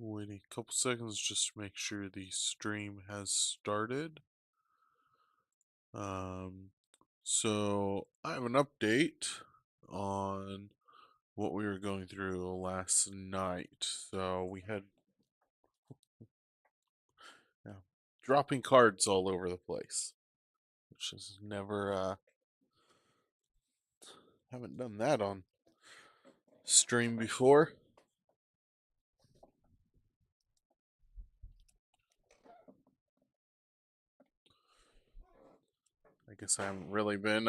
Waiting a couple seconds just to make sure the stream has started. So I have an update on what we were going through last night. So we had dropping cards all over the place, which is never haven't done that on stream before. I guess I haven't really been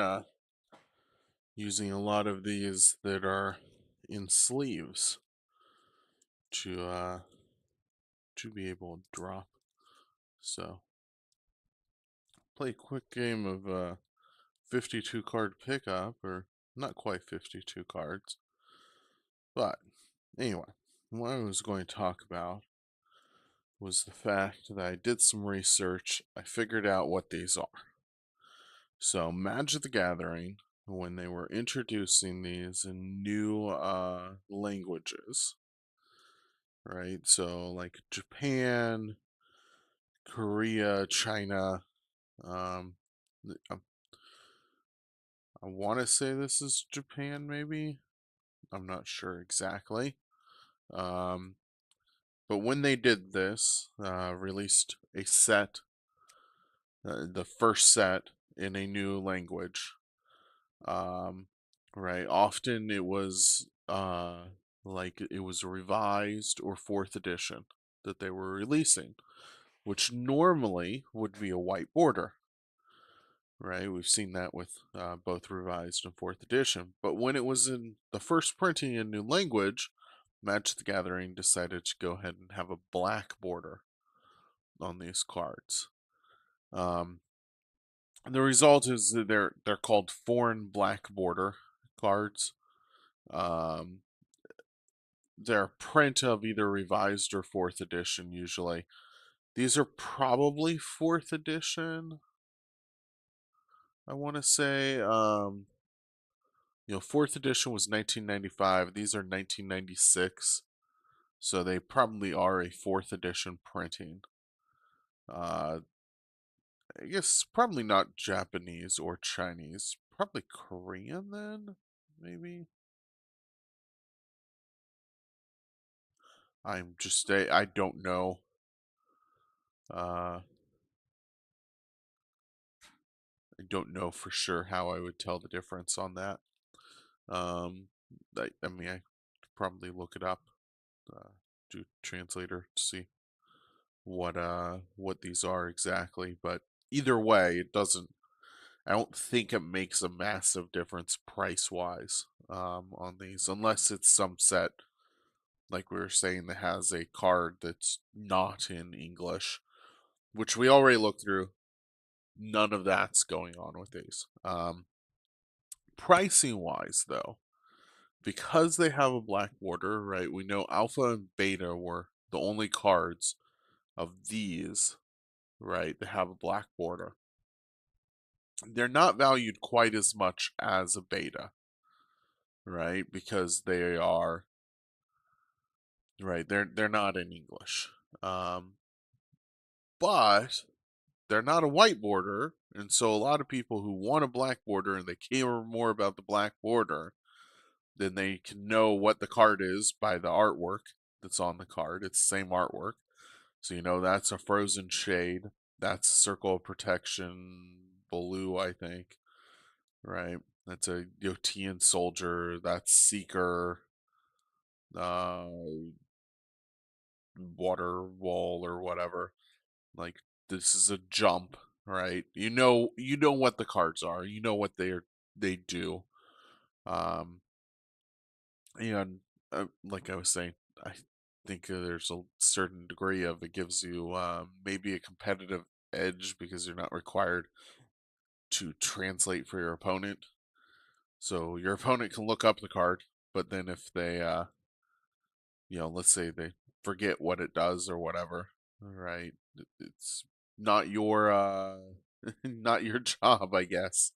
using a lot of these that are in sleeves to be able to drop. So play a quick game of 52 card pickup, or not quite 52 cards. But anyway, what I was going to talk about was the fact that I did some research. I figured out what these are. So Magic the Gathering, when they were introducing these in new languages, right? So like Japan, Korea, China. Um, I, I want to say this is Japan, maybe. I'm not sure exactly. Um, but when they did this, released a set, the first set in a new language. Um, right. Often it was like it was revised or fourth edition that they were releasing, which normally would be a white border. Right, we've seen that with both revised and fourth edition. But when it was in the first printing in new language, Magic the Gathering decided to go ahead and have a black border on these cards. The result is that they're called foreign black border cards. Um, they're a print of either revised or fourth edition usually. These are probably fourth edition. I want to say, fourth edition was 1995. These are 1996, so they probably are a fourth edition printing. I guess probably not Japanese or Chinese. Probably Korean then, maybe. I don't know. I don't know for sure how I would tell the difference on that. Um, I mean, I could probably look it up, do translator to see what these are exactly. But either way, it doesn't. I don't think it makes a massive difference price wise on these, unless it's some set like we were saying that has a card that's not in English, which we already looked through. None of that's going on with these. Pricing wise, though, because they have a black border, right? We know alpha and beta were the only cards of these, right, that have a black border. They're not valued quite as much as a beta, right? Because they are right. They're not in English, but they're not a white border, and so a lot of people who want a black border and they care more about the black border, then they can know what the card is by the artwork that's on the card. It's the same artwork. So you know that's a frozen shade. That's Circle of Protection blue, I think. Right? That's a Yotian soldier. That's Seeker. Uh, water wall or whatever. Like this is a jump, right? You know what the cards are. You know what they do. Um, and like I was saying, I think there's a certain degree of it gives you maybe a competitive edge because you're not required to translate for your opponent. So your opponent can look up the card, but then if they let's say they forget what it does or whatever, right? It's not your not your job, I guess.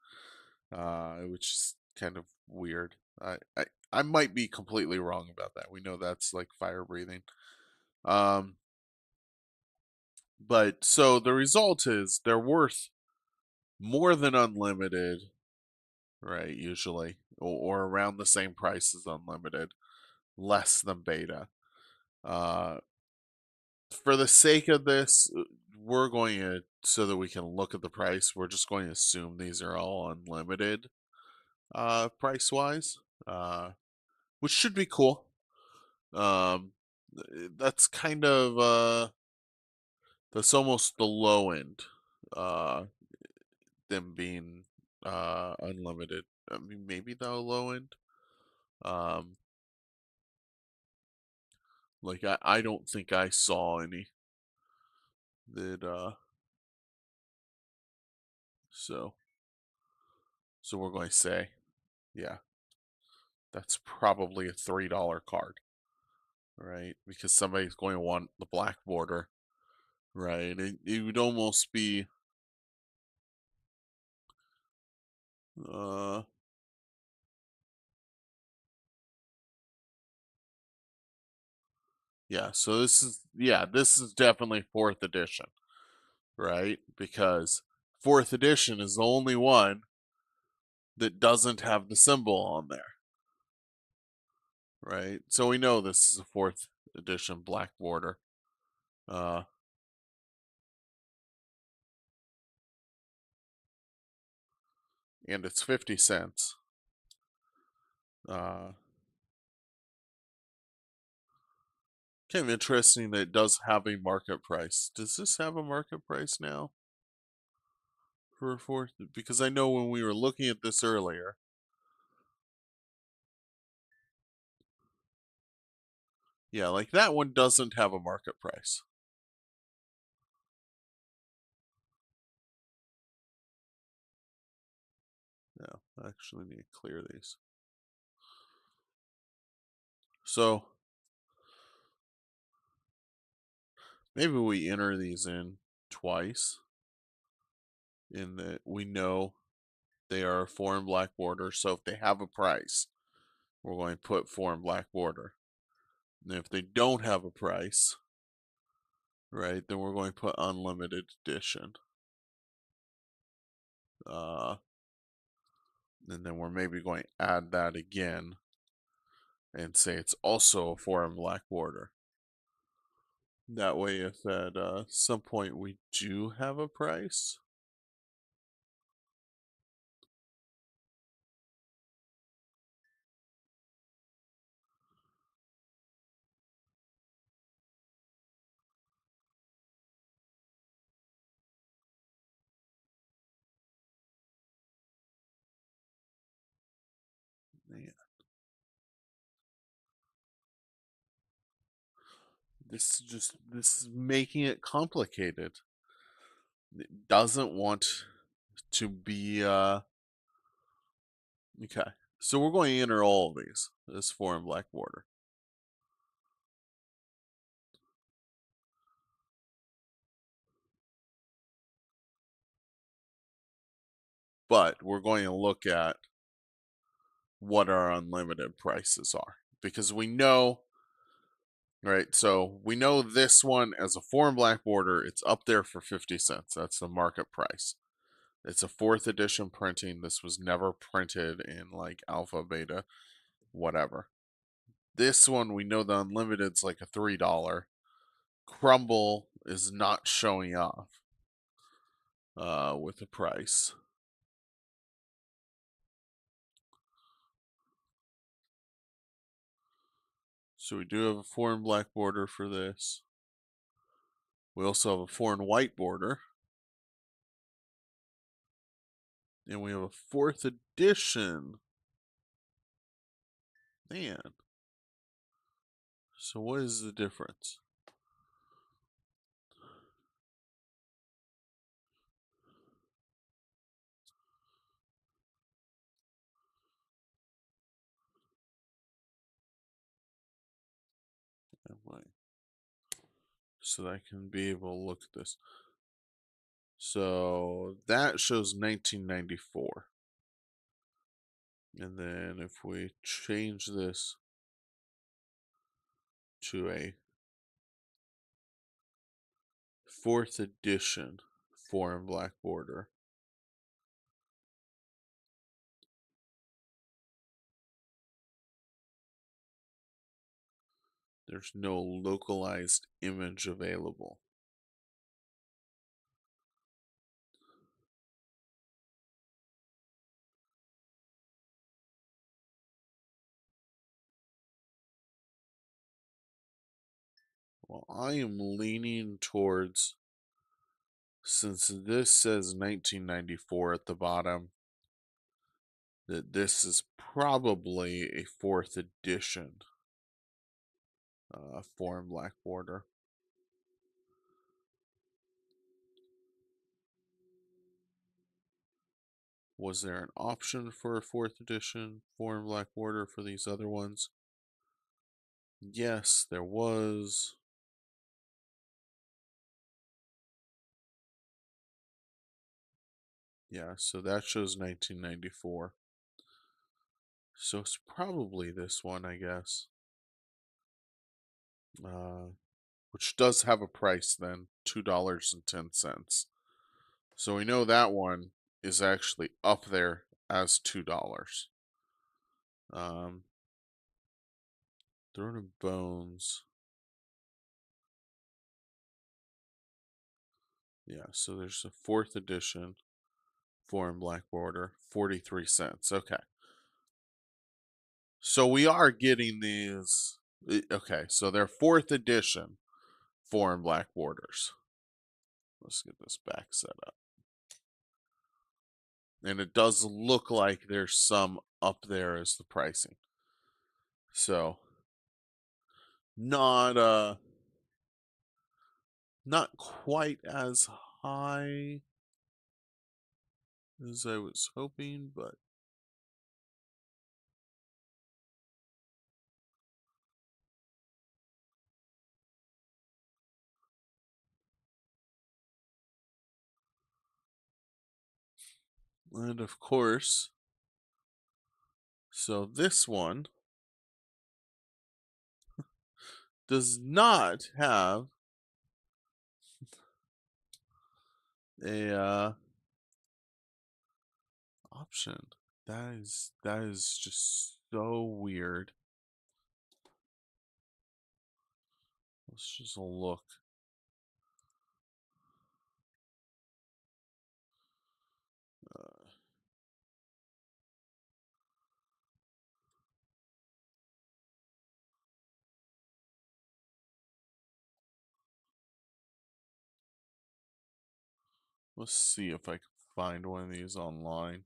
Which is kind of weird. I might be completely wrong about that. We know that's like fire breathing. But so the result is they're worth more than unlimited, right? Usually, or around the same price as unlimited, less than beta. Uh, for the sake of this, we're going to, so that we can look at the price, we're just going to assume these are all unlimited price wise, which should be cool. Um, that's kind of that's almost the low end, uh, them being unlimited. I mean, maybe the low end. Um, like I don't think I saw any that so so we're going to say, yeah, that's probably a $3 card, right? Because somebody's going to want the black border, right? It would almost be uh yeah, so this is definitely fourth edition, right? Because fourth edition is the only one that doesn't have the symbol on there, right? So we know this is a fourth edition black border. Uh, and it's 50 cents. Uh, kind of interesting that it does have a market price. Does this have a market price now for a fourth? Because I know when we were looking at this earlier, yeah, like that one doesn't have a market price. Yeah, I actually need to clear these. So maybe we enter these in twice in that we know they are a foreign black border. So if they have a price, we're going to put foreign black border. And if they don't have a price, right, then we're going to put unlimited edition. Uh, and then we're maybe going to add that again and say it's also a foreign black border. That way, if at some point we do have a price, man, this is making it complicated. It doesn't want to be okay. So we're going to enter all of these as foreign black border. But we're going to look at what our unlimited prices are because we know, right? So we know this one as a foreign black border, it's up there for 50 cents. That's the market price. It's a fourth edition printing. This was never printed in like alpha, beta, whatever. This one, we know the unlimited's like a $3. Crumble is not showing off with the price. So we do have a foreign black border for this. We also have a foreign white border. And we have a fourth edition. Man. So what is the difference? So that I can be able to look at this. So that shows 1994. And then if we change this to a 4th edition foreign black border. There's no localized image available. Well, I am leaning towards, since this says 1994 at the bottom, that this is probably a 4th edition foreign black border. Was there an option for a 4th edition foreign black border for these other ones? Yes, there was. Yeah, so that shows 1994. So it's probably this one, I guess. Which does have a price then, $2.10. So we know that one is actually up there as $2. Um, Throne of Bones. Yeah, so there's a 4th edition foreign black border, 43 cents. Okay. So we are getting these. Okay, so they're 4th edition foreign black borders. Let's get this back set up. And it does look like there's some up there as the pricing. So not not quite as high as I was hoping, but and of course, so this one does not have a option. That is just so weird. Let's just look. Let's see if I can find one of these online.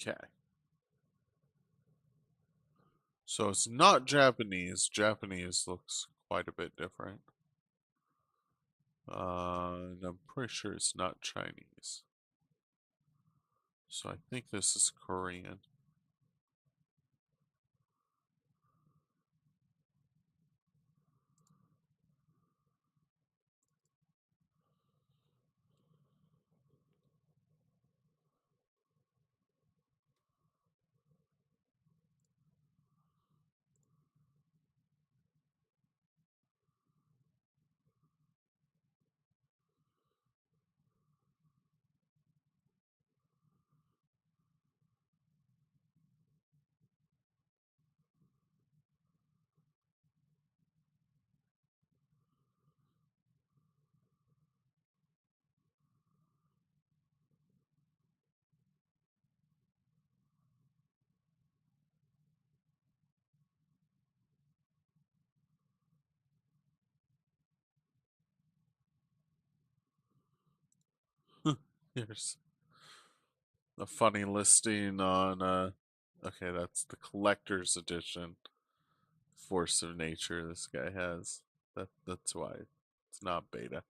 Okay. So it's not Japanese. Japanese looks quite a bit different. And I'm pretty sure it's not Chinese. So I think this is Korean. Here's a funny listing on okay, that's the collector's edition Force of Nature this guy has. That's why it's not beta.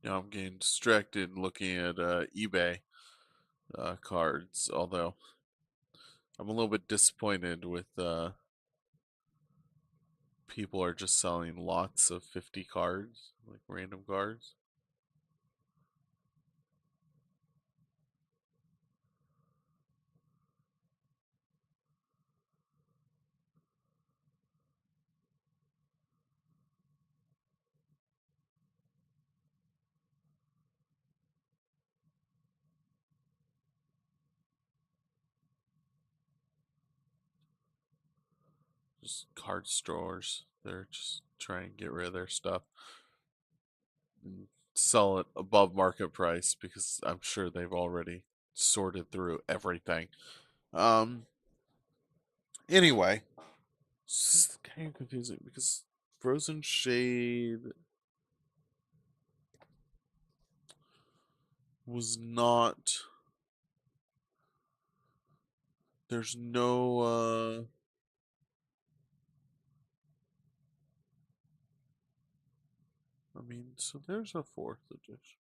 Now I'm getting distracted looking at eBay cards, although I'm a little bit disappointed with people are just selling lots of 50 cards, like random cards. Just card stores. They're just trying to get rid of their stuff and sell it above market price because I'm sure they've already sorted through everything. Um, anyway, this is kind of confusing because Frozen Shade was not. There's no. I mean, so there's a fourth edition.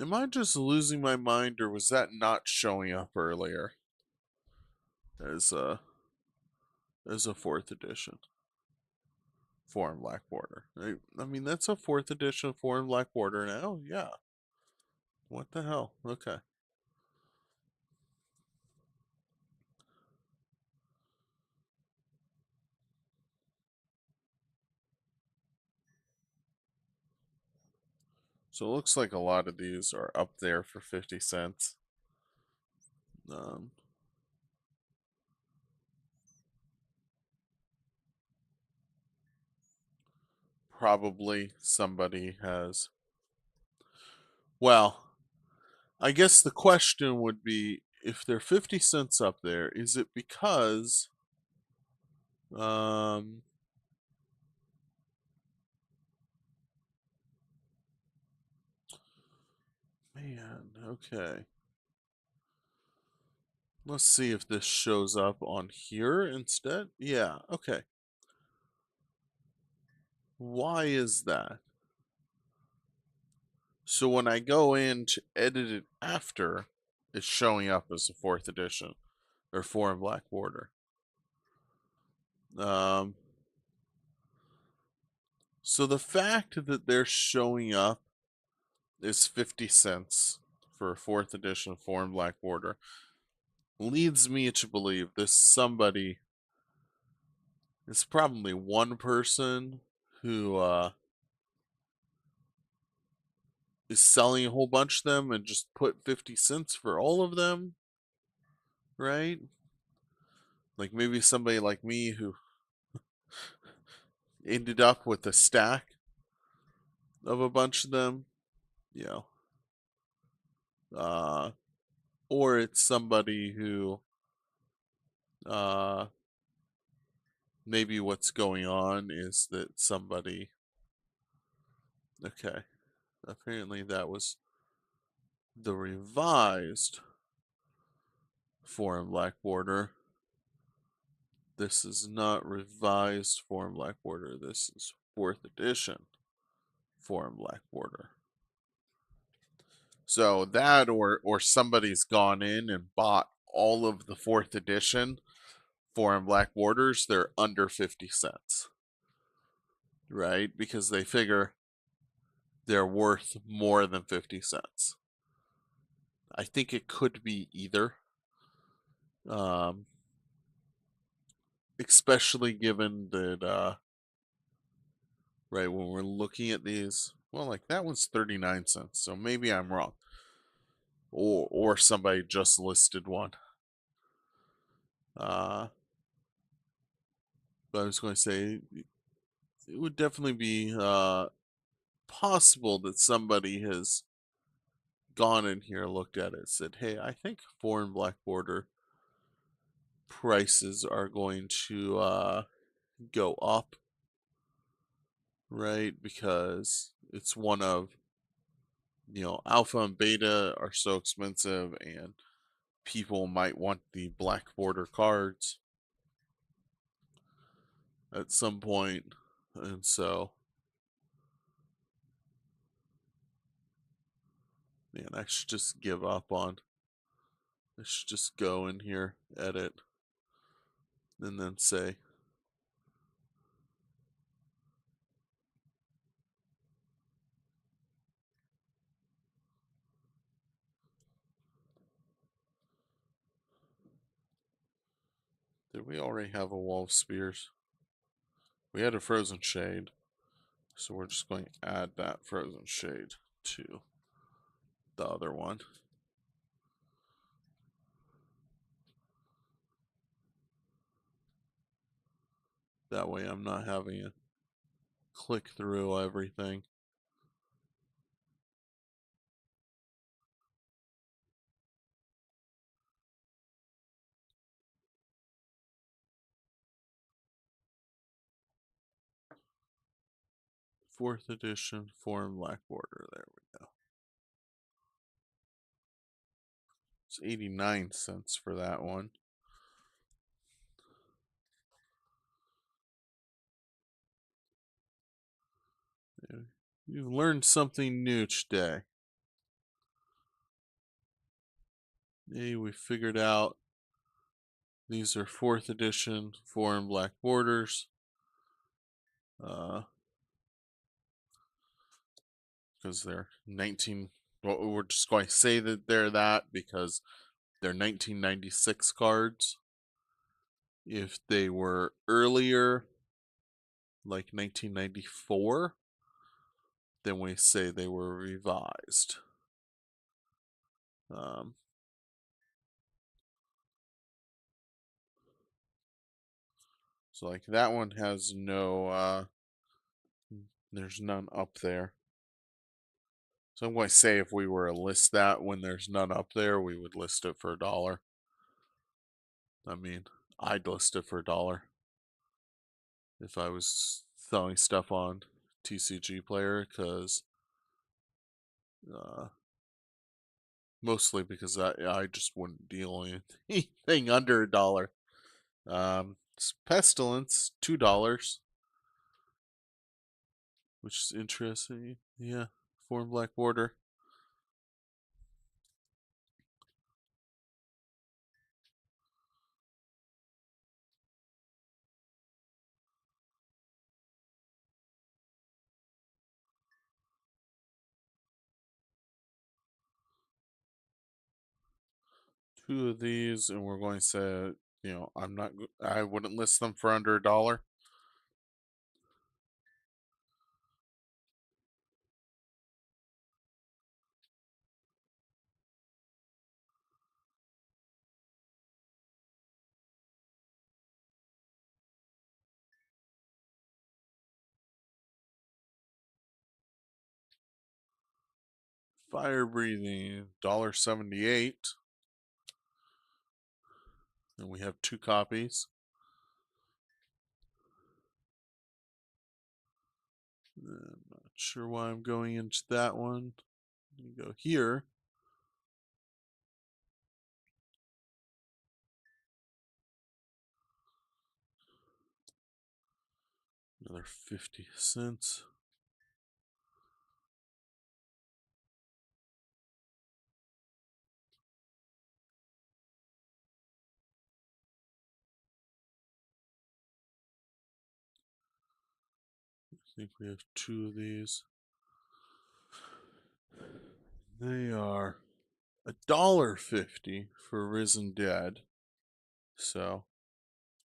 Am I just losing my mind, or was that not showing up earlier as a fourth edition foreign black border? I mean, that's a fourth edition foreign black border now. Yeah. What the hell? Okay. So it looks like a lot of these are up there for 50 cents. Um, Probably somebody has. Well, I guess the question would be if they're 50 cents up there, is it because um man, okay. Let's see if this shows up on here instead. Yeah, okay. Why is that? So when I go in to edit it after, it's showing up as a fourth edition or foreign black border. Um, so the fact that they're showing up is 50 cents for a fourth edition foreign black border leads me to believe this somebody is probably one person who is selling a whole bunch of them and just put 50 cents for all of them. right? Like maybe somebody like me who ended up with a stack of a bunch of them, you know, uh, or it's somebody who uh, maybe what's going on is that somebody, okay, apparently that was the revised foreign black border. This is not revised foreign black border. This is 4th edition foreign black border. So that or somebody's gone in and bought all of the 4th edition foreign black borders. They're under 50 cents, right? Because they figure they're worth more than 50 cents. I think it could be either. Um, especially given that right when we're looking at these, well, like that one's 39 cents, so maybe I'm wrong. Or somebody just listed one. But I was going to say it would definitely be possible that somebody has gone in here, looked at it, and said, "Hey, I think foreign black border prices are going to go up, right? Because it's one of, alpha and beta are so expensive, and people might want the black border cards at some point, and so." Man, I should just give up on. I should just go in here, edit, and then say, did we already have a wall of spears? We had a frozen shade, so we're just going to add that frozen shade to the other one. That way I'm not having to click through everything. Fourth edition foreign black border. There we go. It's 89 cents for that one. You've learned something new today. Hey, we figured out these are 4th edition foreign black borders. Because they're 19. Well, we're just going to say that they're that because they're 1996 cards. If they were earlier, like 1994, then we say they were revised. Um, so like that one has no, there's none up there. So I'm going to say if we were to list that when there's none up there, we would list it for $1. I mean, I'd list it for $1 if I was selling stuff on TCG Player, because uh, mostly because I just wouldn't deal anything under $1. Pestilence, $2, which is interesting. Yeah, foreign black border. Two of these, and we're going to say, I wouldn't list them for under $1. Fire breathing, $1.78. And we have 2 copies. I'm not sure why I'm going into that one. Go here. Another 50 cents. I think we have 2 of these. They are $1.50 for Risen Dead. So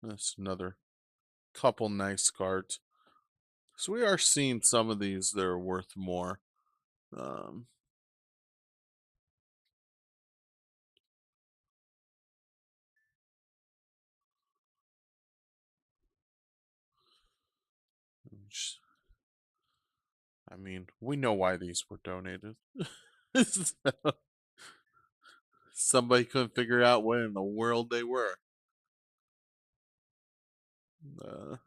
that's another couple nice cards. So we are seeing some of these that are worth more. Um, I mean, we know why these were donated. Somebody couldn't figure out what in the world they were. Uh,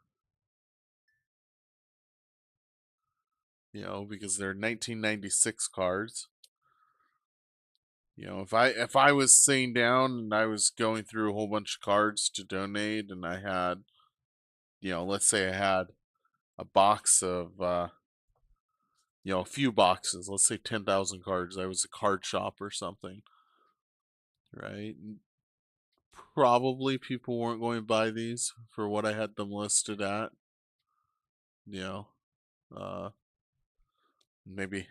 because they're 1996 cards. If I was sitting down and I was going through a whole bunch of cards to donate, and I had, let's say I had a box of, a few boxes, let's say 10,000 cards. I was a card shop or something, right? Probably people weren't going to buy these for what I had them listed at. You know, uh, maybe,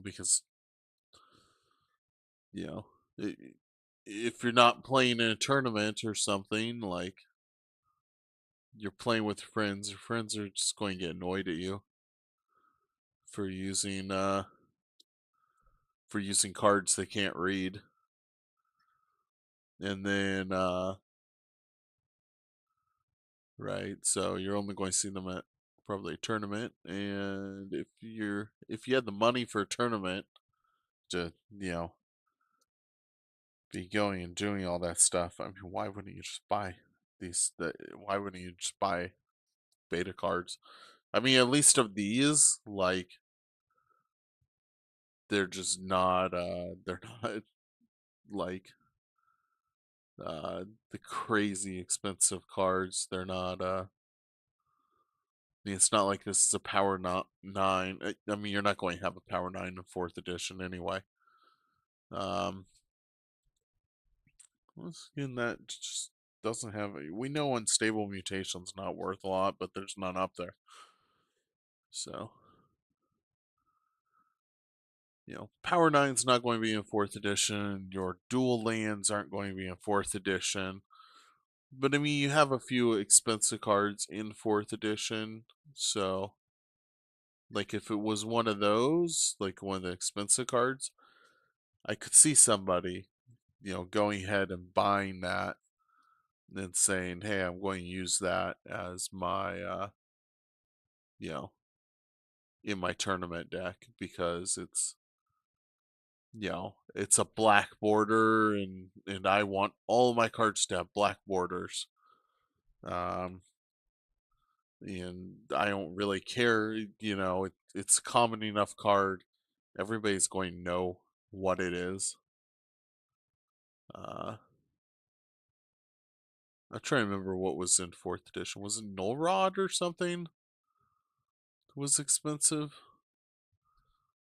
because, you know, if you're not playing in a tournament or something, like you're playing with friends, your friends are just going to get annoyed at you for using cards they can't read. And then right, so you're only going to see them at probably a tournament. And if you had the money for a tournament to, be going and doing all that stuff, I mean, why wouldn't you just buy why wouldn't you just buy beta cards? I mean, at least of these, like, they're just not they're not like the crazy expensive cards. They're not I mean, it's not like this is a power not 9. I mean, you're not going to have a power 9 in 4th edition anyway. Um Again, that just doesn't have we know unstable mutation's not worth a lot, but there's none up there. So, Power 9's not going to be in 4th edition. Your dual lands aren't going to be in 4th edition. But I mean, you have a few expensive cards in 4th edition. So, like, if it was one of those, like one of the expensive cards, I could see somebody, going ahead and buying that and then saying, hey, I'm going to use that as my, you know, in my tournament deck because it's a black border, and I want all of my cards to have black borders. Um, and I don't really care, it's a common enough card. Everybody's going to know what it is. I'm trying to remember what was in 4th edition. Was it Null Rod or something? It was expensive.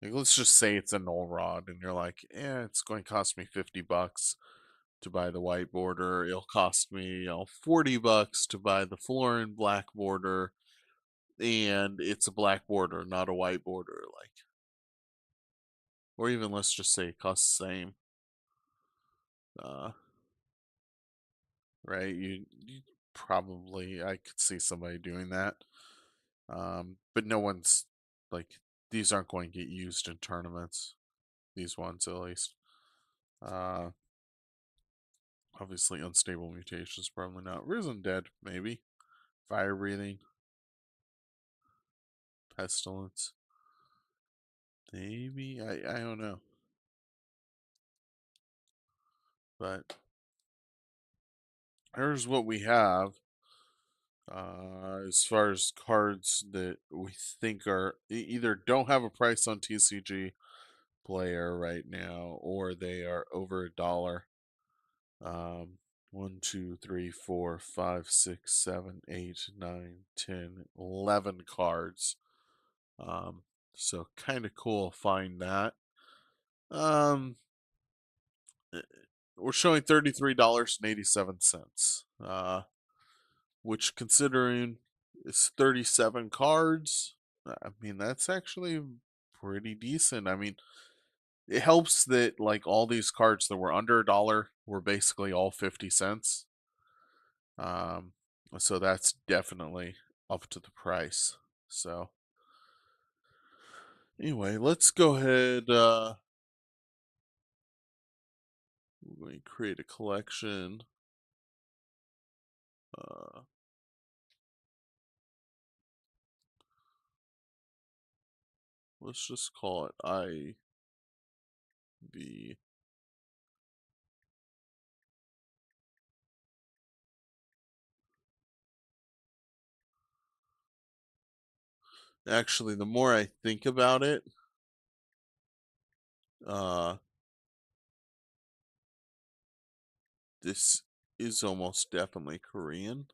Like, let's just say it's a Null Rod, and you're like, it's going to cost me $50 to buy the white border. It'll cost me, $40 to buy the Florin black border, and it's a black border, not a white border. Like, or even let's just say it costs the same. Uh, right? You probably, I could see somebody doing that. But no one's like, these aren't going to get used in tournaments. These ones, at least. Uh, Obviously, unstable mutations, probably not. Risen Dead, maybe. Fire breathing, pestilence. Maybe I don't know, but here's what we have. As far as cards that we think are either don't have a price on TCG Player right now, or they are over $1. Um, 1, 2, 3, 4, 5, 6, 7, 8, 9, 10, 11 cards. Um, so kind of cool. Find that. Um, eh, we're showing $33.87. Which considering it's 37 cards, I mean that's actually pretty decent. I mean, it helps that like all these cards that were under $1 were basically all 50 cents. Um, so that's definitely up to the price. So anyway, let's go ahead. We're going to create a collection. Uh, let's just call it IV. Actually, the more I think about it, uh, this is almost definitely Korean,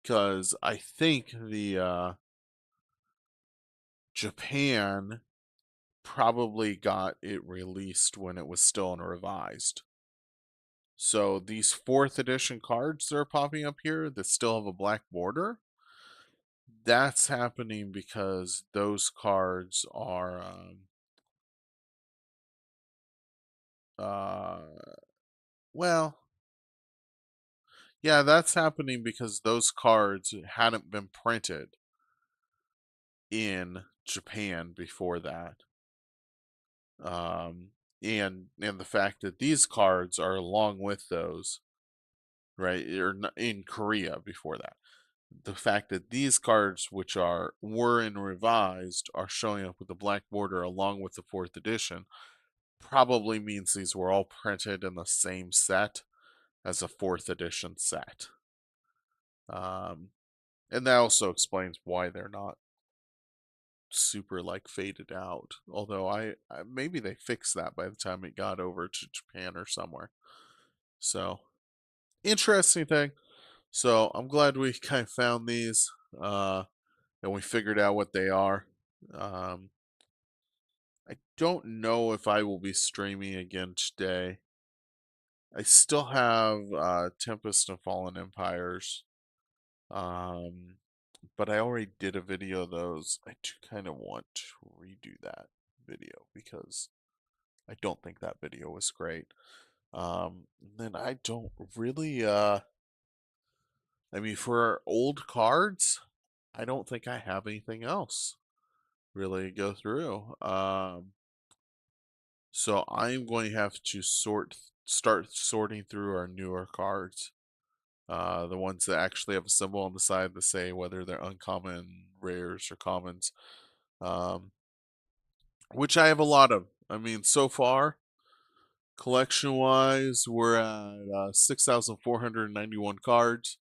because I think the Japan probably got it released when it was still in revised. So these fourth edition cards that are popping up here that still have a black border, that's happening because those cards are uh well, yeah, that's happening because those cards hadn't been printed in Japan before that. Um, and the fact that these cards are along with those, right, or in Korea before that. The fact that these cards, which were in revised, are showing up with the black border along with the fourth edition, probably means these were all printed in the same set as a fourth edition set. Um, and that also explains why they're not super like faded out. Although I maybe they fixed that by the time it got over to Japan or somewhere. So interesting thing. So I'm glad we kind of found these and we figured out what they are. Um, I don't know if I will be streaming again today. I still have Tempest and Fallen Empires. Um, but I already did a video of those. I do kind of want to redo that video because I don't think that video was great. Then I don't really I mean for old cards, I don't think I have anything else really to go through. So I'm going to have to start sorting through our newer cards. The ones that actually have a symbol on the side that say whether they're uncommon, rares, or commons. Um, which I have a lot of. I mean, so far, collection wise, we're at 6,491 cards.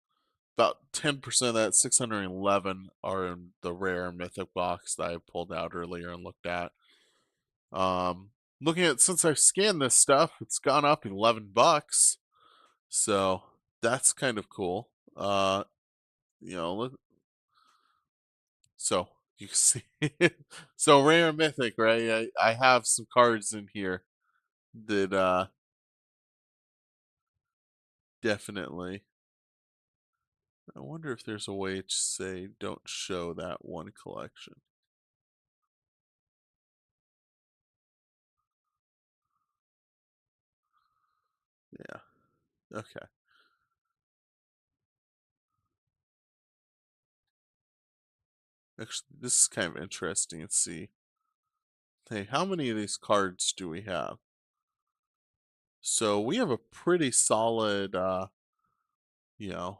About 10% of that, 611, are in the rare mythic box that I pulled out earlier and looked at. Um, looking at since I've scanned this stuff, it's gone up $11. So that's kind of cool. You know, so you can see so rare mythic, right? I have some cards in here that definitely. I wonder if there's a way to say don't show that one collection. Yeah. Okay. Actually, this is kind of interesting to see. Hey, how many of these cards do we have? So we have a pretty solid, you know,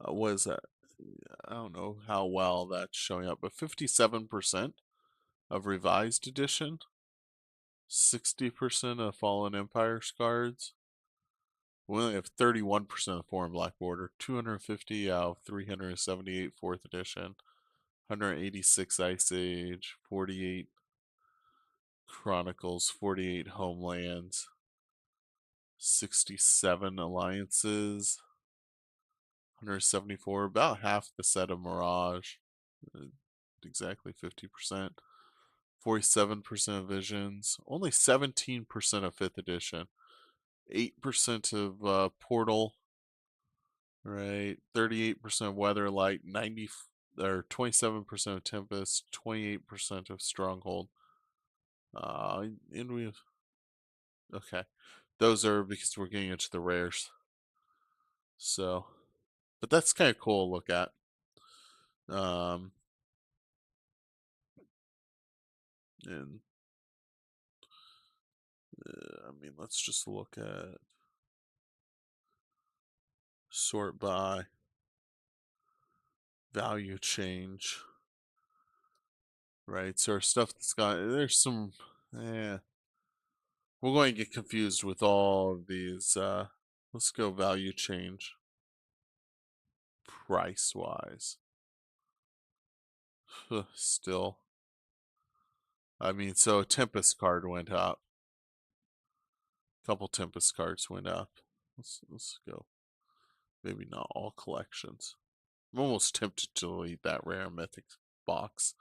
what is that? I don't know how well that's showing up, but 57%. of Revised Edition, 60% of Fallen Empires cards. We only have 31% of Foreign Black Border, 250 out of 378 4th edition, 186 Ice Age, 48 Chronicles, 48 Homelands, 67 Alliances, 174, about half the set of Mirage, exactly 50%, 47% of Visions, only 17% of 5th edition, 8% of Portal, right? 38% Weatherlight, 90 or 27% of Tempest, 28% of Stronghold. And we okay, those are because we're getting into the rares. So, but that's kind of cool to look at. And I mean, let's just look at sort by value change, right? So our stuff that's got there's some, we're going to get confused with all of these. Let's go value change price wise. Still, I mean, so a Tempest card went up. A couple Tempest cards went up. Let's go. Maybe not all collections. I'm almost tempted to delete that rare mythic box.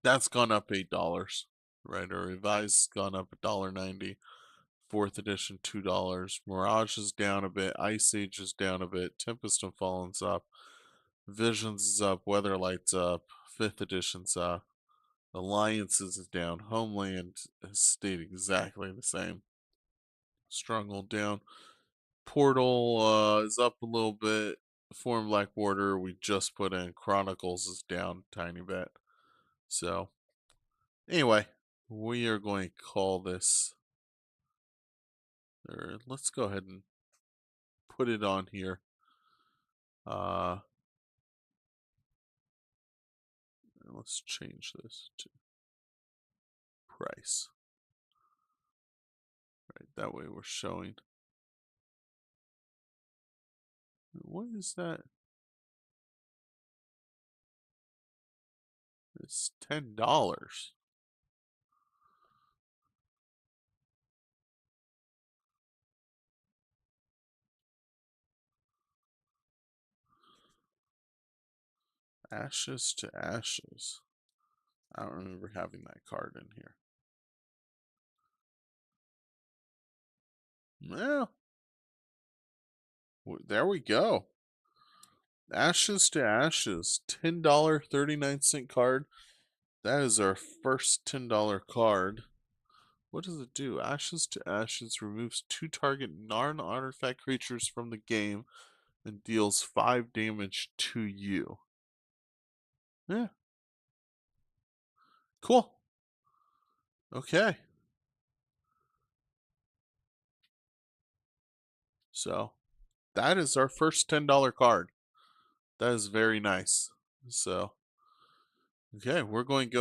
That's gone up $8, right? Or revised's gone up $1.90. 4th edition $2. Mirage is down a bit. Ice Age is down a bit. Tempest and Fallen's up. Visions is up. Weatherlight's up. 5th edition's up. Alliances is down. Homeland has stayed exactly the same. Stronghold down. Portal is up a little bit. Foreign Black Border we just put in. Chronicles is down a tiny bit. So anyway, we are going to call this, or let's go ahead and put it on here. Let's change this to price. Right, that way we're showing. What is that? It's $10. Ashes to Ashes. I don't remember having that card in here. Well, there we go. Ashes to Ashes, $10 39-cent card. That is our first $10 card. What does it do? Ashes to Ashes removes 2 target non-artifact creatures from the game and deals 5 damage to you. Yeah. Cool. Okay. So that is our first $10 card. That is very nice. So, okay, we're going to go